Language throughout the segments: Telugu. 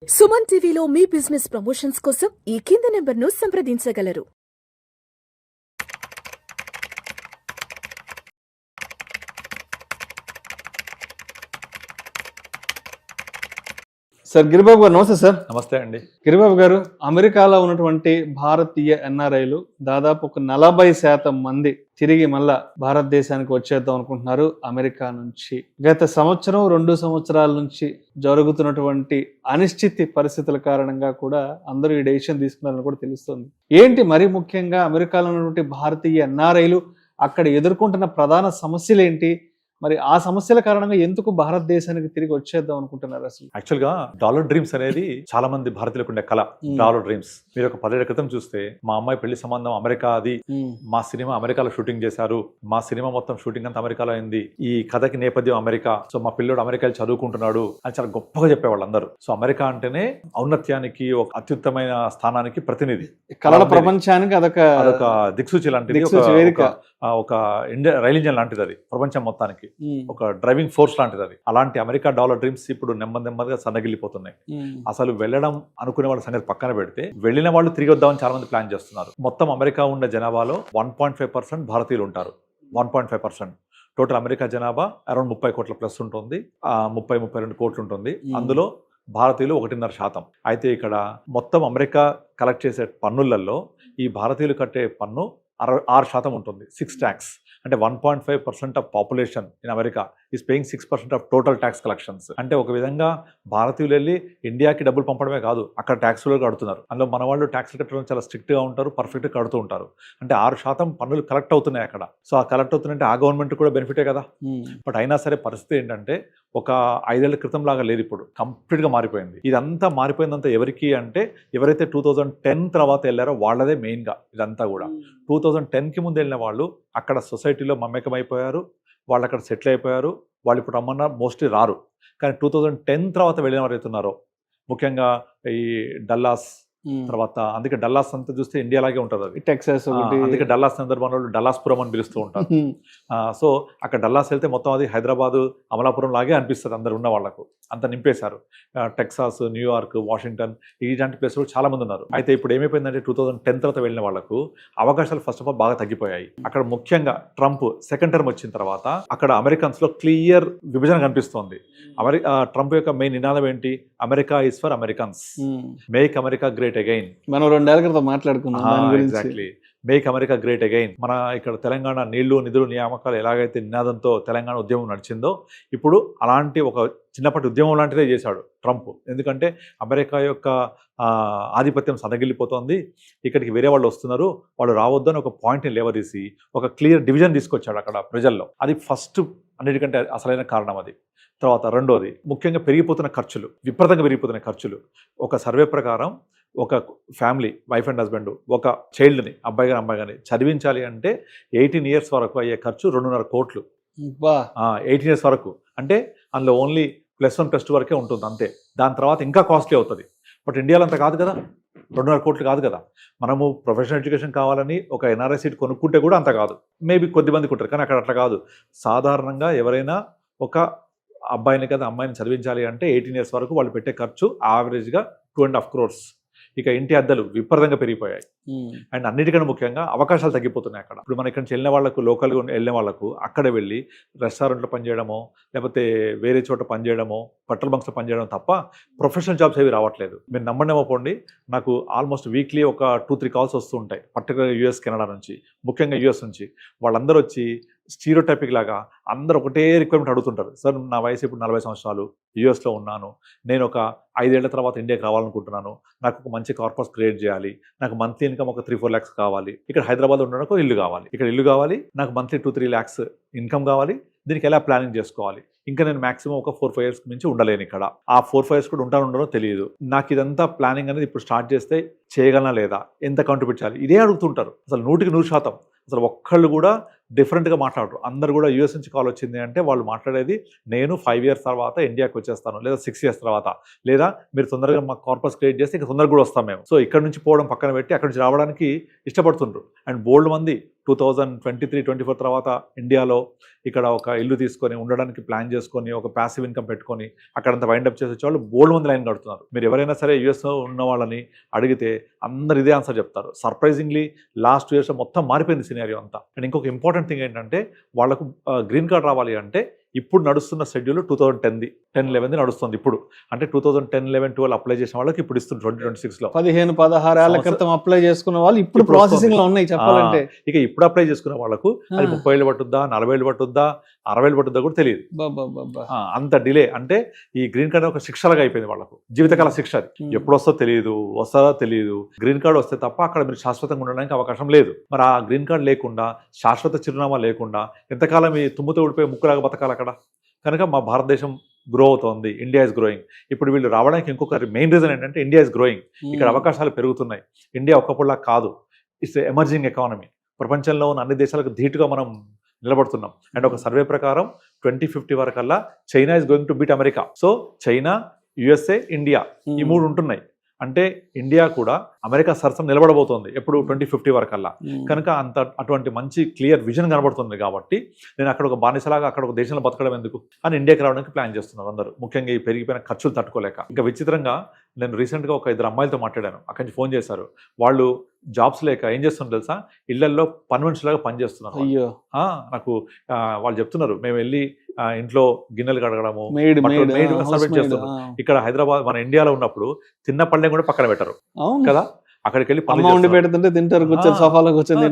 సుమన్ టీవీలో మీ బిజినెస్ ప్రమోషన్స్ కోసం ఈ కింది నెంబర్ను సంప్రదించగలరు. సార్ గిరిబాబు గారు నమస్తే సార్. నమస్తే అండి. గిరిబాబు గారు, అమెరికాలో ఉన్నటువంటి భారతీయ ఎన్ఆర్ఐలు దాదాపు ఒక 40% మంది తిరిగి మళ్ళా భారతదేశానికి వచ్చేద్దాం అనుకుంటున్నారు అమెరికా నుంచి. గత సంవత్సరం 2 సంవత్సరాల నుంచి జరుగుతున్నటువంటి అనిశ్చితి పరిస్థితుల కారణంగా కూడా అందరూ ఈ డెసిషన్ తీసుకున్నారని కూడా తెలుస్తుంది. ఏంటి మరి ముఖ్యంగా అమెరికాలో ఉన్నటువంటి భారతీయ ఎన్ఆర్ఐలు అక్కడ ఎదుర్కొంటున్న ప్రధాన సమస్యలు ఏంటి? మరి ఆ సమస్యల కారణంగా ఎందుకు భారతదేశానికి తిరిగి వచ్చేద్దాం అనుకుంటున్నారు? అసలు యాక్చువల్ గా డాలర్ డ్రీమ్స్ అనేది చాలా మంది భారతీయులకు ఉండే కళ. డాలర్ డ్రీమ్స్ మీరు ఒక 10 ఏళ్ల క్రితం చూస్తే మా అమ్మాయి పెళ్లి సంబంధం అమెరికా, అది మా సినిమా అమెరికాలో షూటింగ్ చేశారు, మా సినిమా మొత్తం షూటింగ్ అంతా అమెరికాలో అయింది, ఈ కథకి నేపథ్యం అమెరికా, సో మా పిల్లోడు అమెరికాలో చదువుకుంటున్నాడు అని చాలా గొప్పగా చెప్పేవాళ్ళు అందరూ. సో అమెరికా అంటేనే ఔన్నత్యానికి, ఒక అత్యుత్తమైన స్థానానికి ప్రతినిధి, కళల ప్రపంచానికి అదొక దిక్సూచి లాంటిది, ఒక రైల్ ఇంజన్ లాంటిది, అది ప్రపంచం మొత్తానికి ఒక డ్రైవింగ్ ఫోర్స్ లాంటిది అది. అలాంటి అమెరికా డాలర్ డ్రీమ్స్ ఇప్పుడు నెమ్మదిగా సన్నగిల్లిపోతున్నాయి. అసలు వెళ్ళడం అనుకునే వాళ్ళ సంగతి పక్కన పెడితే, వెళ్ళిన వాళ్ళు తిరిగి వద్దామని చాలా మంది ప్లాన్ చేస్తున్నారు. మొత్తం అమెరికా ఉన్న జనాభాలో 1.5% భారతీయులు ఉంటారు. 1.5%. టోటల్ అమెరికా జనాభా అరౌండ్ 30 కోట్ల ప్లస్ ఉంటుంది, 32 కోట్లు ఉంటుంది. అందులో భారతీయులు 1.5%. అయితే ఇక్కడ మొత్తం అమెరికా కలెక్ట్ చేసే పన్నులలో ఈ భారతీయులు కట్టే పన్ను 6% ఉంటుంది. 6 ట్యాక్స్. అంటే 1.5% of population in America is paying 6% of total tax collections. అంటే ఒక విధంగా భారతీయులు వెళ్ళి ఇండియాకి డబ్బులు పంపడమే కాదు, అక్కడ ట్యాక్సులు కడుతున్నారు. అందులో మన వాళ్ళు ట్యాక్స్ కట్టడం చాలా స్ట్రిక్ట్గా ఉంటారు, పర్ఫెక్ట్గా కడుతూ ఉంటారు. అంటే 6% పన్నులు కలెక్ట్ అవుతున్నాయి అక్కడ. సో ఆ కలెక్ట్ అవుతున్నాయంటే ఆ గవర్నమెంట్ కూడా బెనిఫిటే కదా. బట్ అయినా సరే పరిస్థితి ఏంటంటే ఒక 5 ఏళ్ల క్రితం లాగా లేదు, ఇప్పుడు కంప్లీట్గా మారిపోయింది. ఇదంతా మారిపోయిందంతా ఎవరికి అంటే, ఎవరైతే 2010 తర్వాత వెళ్ళారో వాళ్ళదే మెయిన్గా ఇదంతా కూడా. 2010కి ముందు వెళ్ళిన వాళ్ళు అక్కడ సొసైటీలో మమ్మకమైపోయారు, వాళ్ళు అక్కడ సెటిల్ అయిపోయారు. వాళ్ళు ఇప్పుడు రమ్మన్నా మోస్ట్లీ రారు. కానీ 2010 తర్వాత వెళ్ళిన వారు అవుతున్నారో, ముఖ్యంగా ఈ డల్లాస్ తర్వాత, అందుకే డల్లాస్ అంతా చూస్తే ఇండియా లాగే ఉంటుంది, అది టెక్సాస్. అందుకే డల్లాస్ సందర్భంలో డల్లాస్పురం అని పిలుస్తూ ఉంటారు. సో అక్కడ డల్లాస్ వెళ్తే మొత్తం అది హైదరాబాదు, అమలాపురం లాగే అనిపిస్తుంది అందరు ఉన్న వాళ్ళకు. అంత నింపేశారు. టెక్సాస్, న్యూయార్క్, వాషింగ్టన్ ఇలాంటి ప్లేస్లో చాలా మంది ఉన్నారు. అయితే ఇప్పుడు ఏమైపోయిందంటే 2010 తర్వాత వెళ్ళిన వాళ్ళకు అవకాశాలు ఫస్ట్ ఆఫ్ ఆల్ బాగా తగ్గిపోయాయి. అక్కడ ముఖ్యంగా ట్రంప్ సెకండ్ టర్మ్ వచ్చిన తర్వాత అక్కడ అమెరికన్స్ లో క్లియర్ విభజన కనిపిస్తోంది. ట్రంప్ యొక్క మెయిన్ నినాదం ఏంటి? America is for Americans, make America great again. మనం 2 ఏళ్ల క్రితం మాట్లాడుకున్నాం. Exactly, make America great again. మన ఇక్కడ తెలంగాణ నీళ్లు, నిధులు, నియామకాలు ఎలాగైతే నినాదంతో తెలంగాణ ఉద్యమం నడిచిందో, ఇప్పుడు అలాంటి ఒక చిన్నప్పటి ఉద్యమం లాంటిదే చేశాడు ట్రంప్. ఎందుకంటే అమెరికా యొక్క ఆధిపత్యం సన్నగిల్లిపోతుంది, ఇక్కడికి వేరే వాళ్ళు వస్తున్నారు, వాళ్ళు రావద్దని ఒక పాయింట్ని లేవదీసి ఒక క్లియర్ డివిజన్ తీసుకొచ్చాడు అక్కడ ప్రజల్లో. అది ఫస్ట్, అన్నిటికంటే అసలైన కారణం అది. తర్వాత రెండోది, ముఖ్యంగా పెరిగిపోతున్న ఖర్చులు, విపరీతంగా పెరిగిపోతున్న ఖర్చులు. ఒక సర్వే ప్రకారం ఒక ఫ్యామిలీ, వైఫ్ అండ్ హస్బెండ్, ఒక చైల్డ్ని, అబ్బాయి గాని అమ్మాయి కానీ చదివించాలి అంటే 18 ఇయర్స్ వరకు అయ్యే ఖర్చు 2.5 కోట్లు. 18 ఇయర్స్ వరకు అంటే అందులో ఓన్లీ +1 +2 వరకే ఉంటుంది అంతే. దాని తర్వాత ఇంకా కాస్ట్లీ అవుతుంది. బట్ ఇండియాలో అంత కాదు కదా, 2.5 కోట్లు కాదు కదా. మనము ప్రొఫెషనల్ ఎడ్యుకేషన్ కావాలని ఒక ఎన్ఆర్ఐ సీట్ కొనుక్కుంటే కూడా అంత కాదు. మేబీ కొద్దిమందికి ఉంటారు, కానీ అక్కడ అట్లా కాదు. సాధారణంగా ఎవరైనా ఒక అబ్బాయిని కదా అమ్మాయిని చదివించాలి అంటే 18 ఇయర్స్ వరకు వాళ్ళు పెట్టే ఖర్చు యావరేజ్గా 2.5 crores. ఇక ఇంటి అద్దెలు విపరీతంగా పెరిగిపోయాయి. అండ్ అన్నిటికన్నా ముఖ్యంగా అవకాశాలు తగ్గిపోతున్నాయి అక్కడ. ఇప్పుడు మన ఇక్కడ నుంచి వెళ్ళిన వాళ్ళకు, లోకల్గా వెళ్ళిన వాళ్ళకు అక్కడ వెళ్ళి రెస్టారెంట్లో పనిచేయడమో, లేకపోతే వేరే చోట పనిచేయడమో, పెట్రోల్ బంక్స్లో పనిచేయడం తప్ప ప్రొఫెషనల్ జాబ్స్ ఏవి రావట్లేదు. మీరు నమ్మడమోపోండి, నాకు ఆల్మోస్ట్ వీక్లీ ఒక 2-3 కాల్స్ వస్తూ ఉంటాయి, పర్టికులర్ యూఎస్, కెనడా నుంచి, ముఖ్యంగా యూఎస్ నుంచి. వాళ్ళందరూ వచ్చి స్టీరియోటైపిక్ లాగా అందరూ ఒకటే రిక్వైర్మెంట్ అడుగుతుంటారు. సార్ నా వయసు ఇప్పుడు 40 సంవత్సరాలు, యూఎస్లో ఉన్నాను, నేను ఒక 5 ఏళ్ల తర్వాత ఇండియాకి రావాలనుకుంటున్నాను, నాకు ఒక మంచి కార్పస్ క్రియేట్ చేయాలి, నాకు మంత్లీ ఇన్కమ్ ఒక 3-4 lakhs కావాలి, ఇక్కడ హైదరాబాద్ ఉండడానికి ఒక ఇల్లు కావాలి, ఇక్కడ ఇల్లు కావాలి, నాకు మంత్లీ 2-3 lakhs ఇన్కమ్ కావాలి, దీనికి ఎలా ప్లానింగ్ చేసుకోవాలి, ఇంకా నేను మాక్సిమం ఒక 4-5 years మించి ఉండలేను ఇక్కడ, ఆ 4-5 years కూడా ఉండనో తెలియదు, నాకు ఇదంతా ప్లానింగ్ అనేది ఇప్పుడు స్టార్ట్ చేస్తే చేయగలనా లేదా, ఎంత కాంట్రిబ్యూట్ చేయాలి, ఇదే అడుగుతుంటారు. అసలు 100% అసలు ఒక్కళ్ళు కూడా డిఫరెంట్గా మాట్లాడరు. అందరు కూడా యూఎస్ నుంచి కాల్ వచ్చింది అంటే వాళ్ళు మాట్లాడేది, నేను 5 years తర్వాత ఇండియాకి వచ్చేస్తాను, లేదా 6 years తర్వాత, లేదా మీరు తొందరగా మాకు కార్పస్ క్రియేట్ చేస్తే ఇంకా తొందరగా కూడా వస్తాం మేము. సో ఇక్కడ నుంచి పోవడం పక్కన పెట్టి అక్కడ నుంచి రావడానికి ఇష్టపడుతుండ్రు. అండ్ బోల్డ్ మంది 2023-24 తర్వాత ఇండియాలో ఇక్కడ ఒక ఇల్లు తీసుకొని ఉండడానికి ప్లాన్ చేసుకొని ఒక ప్యాసివ్ ఇన్కమ్ పెట్టుకొని అక్కడంతా వైండప్ చేసే వాళ్ళు బోల్డ్ మంది లైన్ కడుతున్నారు. మీరు ఎవరైనా సరే యూఎస్లో ఉన్న వాళ్ళని అడిగితే అందరు ఇదే ఆన్సర్ చెప్తారు. సర్ప్రైజింగ్లీ లాస్ట్ ఇయర్స్ మొత్తం మారిపోయింది సినారియో అంతా. అండ్ ఇంకొక ఇంపార్టెంట్ థింగ్ ఏంటంటే వాళ్ళకు గ్రీన్ కార్డ్ రావాలి అంటే ఇప్పుడు నడుస్తున్న షెడ్యూల్ 2010-11 నడుస్తుంది. ఇప్పుడు అంటే 2010-11-12 అప్లై చేసిన వాళ్ళకి ఇప్పుడు ఇస్తుంది 2026లో. 15-16 ఏళ్ల క్రితం అప్లై చేసుకున్న వాళ్ళు ఇప్పుడు ప్రాసెసింగ్ లో ఉన్నాయి చెప్పాలంటే. ఇక ఇప్పుడు అప్లై చేసుకున్న వాళ్ళకు అది 30 ఏళ్ళు పట్టుద్దా, 40 ఏళ్ళు పట్టుద్దా, 60 ఏళ్ళు పట్టుద్దా కూడా తెలియదు. అంత డిలే. అంటే ఈ గ్రీన్ కార్డ్ ఒక శిక్షలాగా అయిపోయింది వాళ్ళకు, జీవితకాల శిక్ష. అది ఎప్పుడు వస్తుందో తెలియదు, వస్తుందో తెలియదు. గ్రీన్ కార్డ్ వస్తే తప్ప అక్కడ మీరు శాశ్వతంగా ఉండడానికి అవకాశం లేదు. మరి ఆ గ్రీన్ కార్డ్ లేకుండా, శాశ్వత చిరునామా లేకుండా ఎంతకాలం ఈ తుమ్ముతో ఊడిపోయి ముక్కులాగా బతకాలి అక్కడ. కనుక మా భారతదేశం గ్రో అవుతోంది, ఇండియా ఇస్ గ్రోయింగ్. ఇప్పుడు వీళ్ళు రావడానికి ఇంకొక మెయిన్ రీజన్ ఏంటంటే ఇండియా ఇస్ గ్రోయింగ్. ఇక్కడ అవకాశాలు పెరుగుతున్నాయి. ఇండియా ఒక్కప్పుడులా కాదు, ఇట్స్ ఎమర్జింగ్ ఎకానమీ. ప్రపంచంలో ఉన్న అన్ని దేశాలకు ధీటుగా మనం నిలబడుతున్నాం. అండ్ ఒక సర్వే ప్రకారం 2050 వరకల్లా China is going to beat America. So China, USA, India ఈ మూడు ఉంటున్నాయి. అంటే ఇండియా కూడా అమెరికా సరసన నిలబడబోతోంది ఎప్పుడు 2050 వరకల్లా. కనుక అటువంటి మంచి క్లియర్ విజన్ కనబడుతుంది. కాబట్టి నేను అక్కడ ఒక బానిసలాగా అక్కడ ఒక దేశంలో బతకడం ఎందుకు అని ఇండియాకి రావడానికి ప్లాన్ చేస్తున్నారు అందరూ, ముఖ్యంగా ఈ పెరిగిపోయిన ఖర్చులు తట్టుకోలేక. ఇంకా విచిత్రంగా నేను రీసెంట్గా ఒక 2 అమ్మాయిలతో మాట్లాడాను. అక్కడి నుంచి ఫోన్ చేశారు. వాళ్ళు జాబ్స్ లేక ఏం చేస్తున్నారు తెలుసా, ఇళ్లల్లో పని మనుషులాగా పనిచేస్తున్నారు. నాకు వాళ్ళు చెప్తున్నారు, మేము వెళ్ళి ఇంట్లో గిన్నెలు కడగడము, సర్వెంట్ చేస్తున్నాం. ఇక్కడ హైదరాబాద్ మన ఇండియాలో ఉన్నప్పుడు తిన్న పళ్ళెం కూడా పక్కన పెట్టరు కదా, అక్కడికి వెళ్ళి పని పెడుతుంటే తింటారు, సోఫాలో కూర్చొని.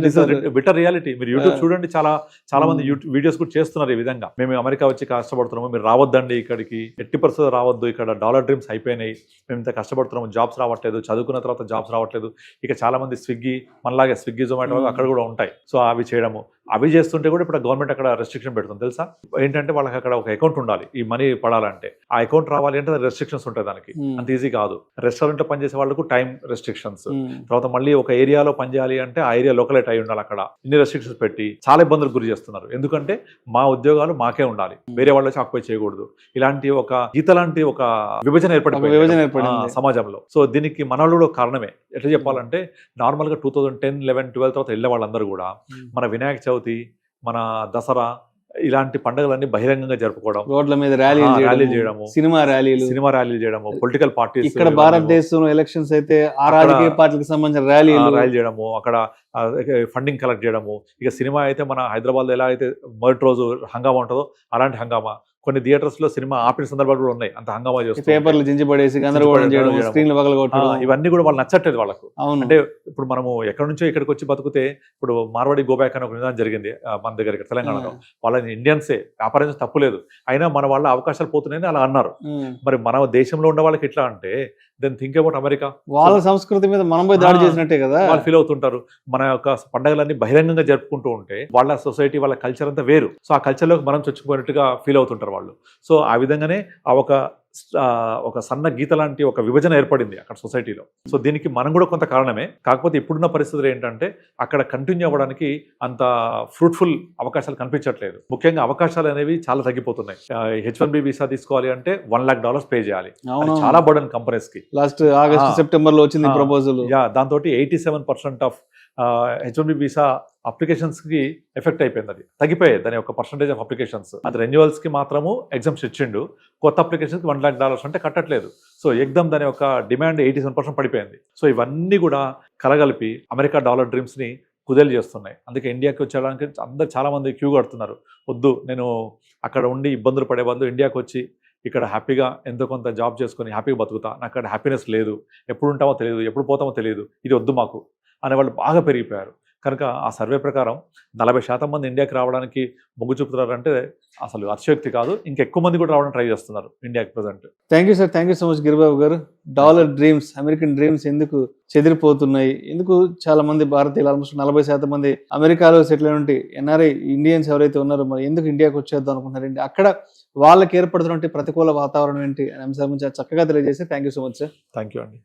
Bitter reality. మీరు యూట్యూబ్ చూడండి, చాలా మంది వీడియోస్ కూడా చేస్తున్నారు ఈ విధంగా. మేము అమెరికా వచ్చి కష్టపడుతున్నాము, మీరు రావద్దండి ఇక్కడికి, 80% రావద్దు, ఇక్కడ డాలర్ డ్రీమ్స్ అయిపోయినాయి, మేము ఇంత కష్టపడుతున్నాము, జాబ్స్ రావట్లేదు, చదువుకున్న తర్వాత జాబ్స్ రావట్లేదు. ఇక చాలా మంది స్విగ్గీ, మనలాగే స్విగ్గీ, జొమాటో అక్కడ కూడా ఉంటాయి. సో అవి చేయడము, అవి చేస్తుంటే కూడా ఇప్పుడు గవర్నమెంట్ అక్కడ రెస్ట్రిక్షన్ పెడుతుంది తెలుసా. ఏంటంటే వాళ్ళకి అక్కడ ఒక అకౌంట్ ఉండాలి, ఈ మనీ పడాలంటే. ఆ అకౌంట్ రావాలి అంటే రెస్ట్రిక్షన్స్ ఉంటాయి దానికి, అంత ఈజీ కాదు. రెస్టారెంట్ లో పనిచేసే వాళ్ళకు టైం రెస్ట్రిక్షన్స్, తర్వాత మళ్ళీ ఒక ఏరియాలో పనిచేయాలి అంటే ఆ ఏరియా లోకలైట్ అయి ఉండాలి. అక్కడ ఇన్ని రెస్ట్రిక్షన్స్ పెట్టి చాలా ఇబ్బందులకు గురి చేస్తున్నారు. ఎందుకంటే మా ఉద్యోగాలు మాకే ఉండాలి, వేరే వాళ్ళు వచ్చి ఆక్యుపై చేయకూడదు. ఇలాంటి ఒక గీత లాంటి ఒక విభజన ఏర్పడింది సమాజంలో. సో దీనికి మనవాళ్ళు కూడా కారణమే. ఎట్లా చెప్పాలంటే నార్మల్ గా 2010, 11, 12 తర్వాత వెళ్ళే వాళ్ళందరూ కూడా మన వినాయక చవితి, మన దసరా ఇలాంటి పండుగలన్నీ బహిరంగంగా జరుపుకోవడం, రోడ్ల మీద ర్యాలీ చేయడము, సినిమా ర్యాలీలు చేయడము, పొలిటికల్ పార్టీస్. ఇక్కడ భారతదేశంలో ఎలక్షన్స్ అయితే ఆ రాజకీయ పార్టీలకు సంబంధించిన ర్యాలీలు చేయడము, అక్కడ ఫండింగ్ కలెక్ట్ చేయడము. ఇక సినిమా అయితే మన హైదరాబాద్ లో ఎలా అయితే మొదటి రోజు హంగామా ఉంటుందో అలాంటి హంగామా. కొన్ని థియేటర్స్ లో సినిమా ఆపిన సందర్భాలు కూడా ఉన్నాయి, అంత హంగామా చేస్తారు, పేపర్లు జించిపడేసి ఇవన్నీ కూడా వాళ్ళు నచ్చట్లేదు వాళ్ళకు. అంటే ఇప్పుడు మనము ఎక్కడి నుంచో ఇక్కడికి వచ్చి బతికితే, ఇప్పుడు మార్వాడి గోబ్యాక్ అని ఒక విధానం జరిగింది మన దగ్గర తెలంగాణలో. వాళ్ళని ఇండియన్సే వ్యాపారం తప్పులేదు, అయినా మన వాళ్ళ అవకాశాలు పోతున్నాయని అలా అన్నారు. మరి మన దేశంలో ఉన్న వాళ్ళకి ఎట్లా అంటే దెన్ థింక్ అబౌట్ అమెరికా. వాళ్ళ సంస్కృతి మీద మనం పోయి దాడి చేసినట్టే కదా వాళ్ళు ఫీల్ అవుతుంటారు. మన యొక్క పండుగలన్నీ బహిరంగంగా జరుపుకుంటూ ఉంటే వాళ్ళ సొసైటీ, వాళ్ళ కల్చర్ అంతా వేరు. సో ఆ కల్చర్లోకి మనం చొచ్చుకుపోయినట్టుగా ఫీల్ అవుతుంటారు వాళ్ళు. సో ఆ విధంగానే ఒక సన్న గీత లాంటి ఒక విభజన ఏర్పడింది అక్కడ సొసైటీలో. సో దీనికి మనం కూడా కొంత కారణమే. కాకపోతే ఇప్పుడున్న పరిస్థితులు ఏంటంటే అక్కడ కంటిన్యూ అవ్వడానికి అంత ఫ్రూట్ఫుల్ అవకాశాలు కనిపించట్లేదు. ముఖ్యంగా అవకాశాలు అనేవి చాలా తగ్గిపోతున్నాయి. H1B వీసా తీసుకోవాలి అంటే $1 lakh పే చేయాలి, చాలా బర్డెన్ కంపెనీస్ కి. లాస్ట్ ఆగస్ట్ సెప్టెంబర్ లో వచ్చింది ప్రపోజల్. దాంతో 87% ఆఫ్ H1B వీసా అప్లికేషన్స్ కి ఎఫెక్ట్ అయిపోయింది. అది తగ్గిపోయాయి దాని యొక్క పర్సంటేజ్ ఆఫ్ అప్లికేషన్స్. అది రెన్యువల్స్ కి మాత్రము ఎగ్జామ్స్ ఇచ్చిండు, కొత్త అప్లికేషన్స్ కి $1 lakh అంటే కట్టట్లేదు. సో ఎగ్జామ్ దాని యొక్క డిమాండ్ 87% పడిపోయింది. సో ఇవన్నీ కూడా కలగలిపి అమెరికా డాలర్ డ్రీమ్స్ ని కుదేలు చేస్తున్నాయి. అందుకే ఇండియాకి వచ్చేయడానికి అందరు చాలా మంది క్యూ కడుతున్నారు. వద్దు, నేను అక్కడ ఉండి ఇబ్బందులు పడే బదులు ఇండియాకి వచ్చి ఇక్కడ హ్యాపీగా ఎంతో కొంత జాబ్ చేసుకొని హ్యాపీగా బతుకుతా, నాకు అక్కడ హ్యాపీనెస్ లేదు, ఎప్పుడు ఉంటామో తెలియదు, ఎప్పుడు పోతామో తెలియదు, ఇది వద్దు మాకు అనేవాళ్ళు బాగా పెరిగిపోయారు. కనుక ఆ సర్వే ప్రకారం 40% మంది ఇండియాకి రావడానికి మొగ్గు చూపుతున్నారంటే అసలు అతిశయోక్తి కాదు. ఇంకెక్కువ మంది కూడా రావడానికి ట్రై చేస్తున్నారు ఇండియాకి present. Thank you sir, thank you so much Giribabu garu. Dollar dreams, American dreams ఎందుకు చెదిరిపోతున్నాయి, ఎందుకు చాలా మంది భారతీయులు ఆల్మోస్ట్ 40% మంది అమెరికాలో సెటిల్ అయినటువంటి NRI ఇండియన్స్ ఎవరైతే ఉన్నారో మరి ఎందుకు ఇండియాకి వచ్చేద్దాం అనుకుంటున్నారండి, అక్కడ వాళ్ళకి ఏర్పడుతున్నటువంటి ప్రతికూల వాతావరణం ఏంటి అనే అంశాల గురించి చక్కగా తెలియజేసి thank you so much sir. Thank you అండి.